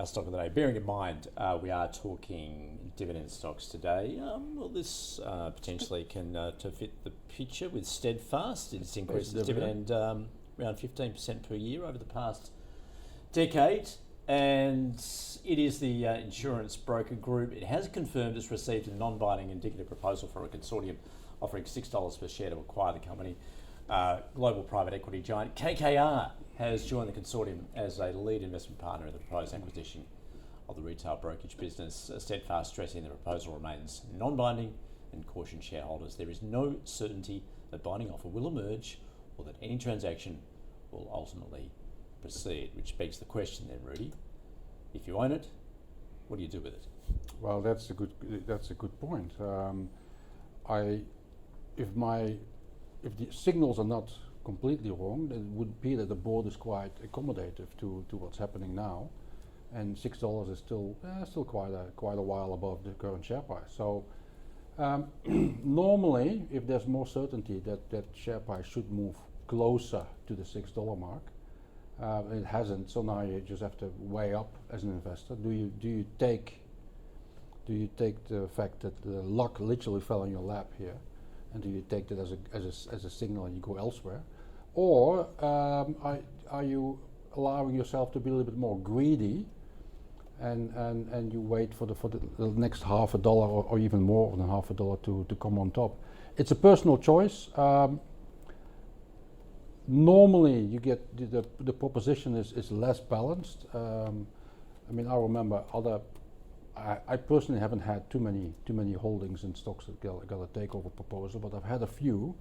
our stock of the day. Bearing in mind we are talking dividend stocks today, well, this potentially can to fit the picture with Steadfast. It's increased its dividend around 15% per year over the past decade, and it is the insurance broker group. It has confirmed it's received a non-binding indicative proposal for a consortium offering $6 per share to acquire the company. Global private equity giant KKR has joined the consortium as a lead investment partner in the proposed acquisition of the retail brokerage business. Steadfast stressing the proposal remains non-binding and caution shareholders there is no certainty that binding offer will emerge or that any transaction will ultimately proceed, which begs the question then, Rudi, if you own it, what do you do with it? Well, that's a good point. If the signals are not completely wrong, then it would be that the board is quite accommodative to what's happening now, and $6 is still quite a while above the current share price. So normally, if there's more certainty that share price should move closer to the $6 mark, it hasn't. So now you just have to weigh up as an investor. Do you take the fact that the luck literally fell in your lap here, and do you take that as a signal and you go elsewhere, or are you allowing yourself to be a little bit more greedy, and you wait for the next $0.50 or even more than $0.50 to come on top? It's a personal choice. Normally, you get the proposition is less balanced. I mean, I remember I personally haven't had too many holdings in stocks that got a takeover proposal, but I've had a few,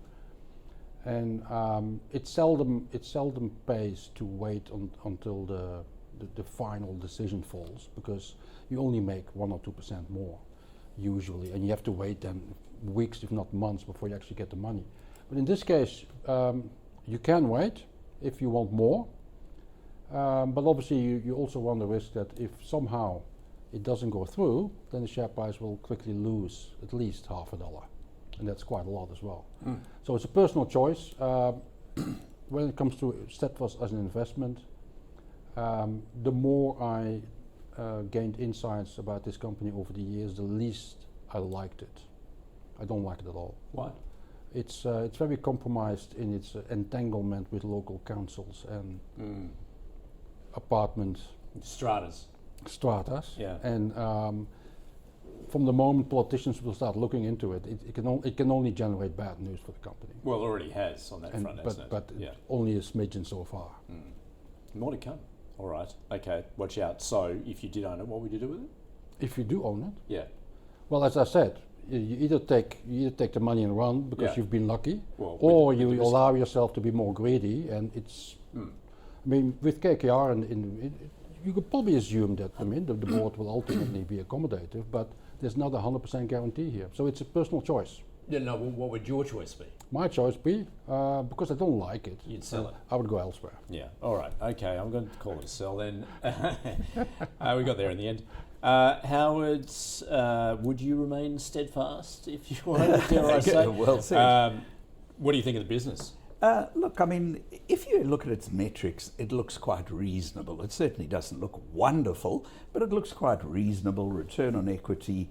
and it seldom pays to wait until the final decision falls, because you only make 1 or 2% more usually, and you have to wait then weeks, if not months, before you actually get the money. But in this case, you can wait if you want more, but obviously you also run the risk that if somehow it doesn't go through, then the share price will quickly lose at least $0.50, and that's quite a lot as well. So it's a personal choice. When it comes to Steadfast as an investment, the more I gained insights about this company over the years, the least I liked it. I don't like it at all. Why? It's very compromised in its entanglement with local councils and apartment stratas. Yeah. And from the moment politicians will start looking into it, it can only generate bad news for the company. Well, it already has on that front, hasn't it? But only a smidgen so far. More to come. All right. Okay. Watch out. So, if you did own it, what would you do with it? If you do own it? Yeah. Well, as I said, you either take the money and run because you've been lucky, or you allow yourself to be more greedy. And it's, I mean, with KKR and you could probably assume that the board will ultimately be accommodative, but there's not a 100% guarantee here. So it's a personal choice. Yeah, no, what would your choice be? My choice be, because I don't like it. You'd sell it? I would go elsewhere. Yeah, all right, okay, I'm going to call it a sell then. We got there in the end. Howard, would you remain steadfast if you wanted, dare I say? Well said. What do you think of the business? Look, I mean, if you look at its metrics, it looks quite reasonable. It certainly doesn't look wonderful, but it looks quite reasonable. Return on equity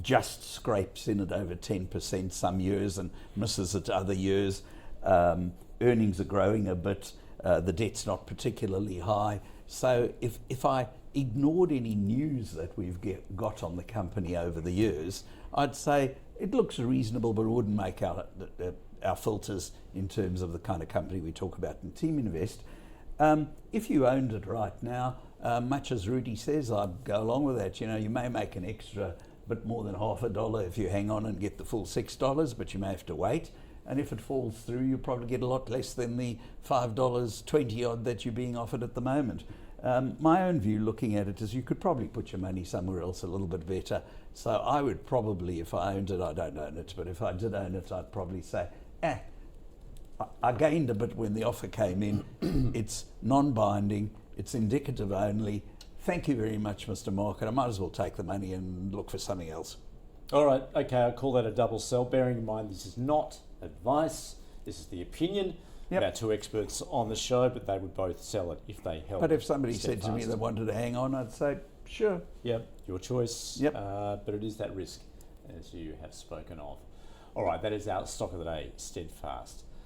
just scrapes in at over 10% some years and misses it other years. Earnings are growing a bit. The debt's not particularly high. So if I ignored any news that we've got on the company over the years, I'd say it looks reasonable, but it wouldn't make our filters in terms of the kind of company we talk about in Teaminvest. If you owned it right now, much as Rudi says, I'd go along with that. You know, you may make an extra bit more than $0.50 if you hang on and get the full $6, but you may have to wait. And if it falls through, you'll probably get a lot less than the $5.20 odd that you're being offered at the moment. My own view looking at it is you could probably put your money somewhere else a little bit better. So I would probably, if I owned it, I don't own it, but if I did own it, I'd probably say, I gained a bit when the offer came in. It's non-binding, it's indicative only. Thank you very much, Mr. Market. I might as well take the money and look for something else. All right, okay, I'll call that a double sell, bearing in mind this is not advice, this is the opinion. Yep. Our two experts on the show, but they would both sell it if they held. But if somebody Steadfast. said to me they wanted to hang on, I'd say, Sure. Yep, your choice. Yep. But it is that risk, as you have spoken of. All right, that is our stock of the day, Steadfast.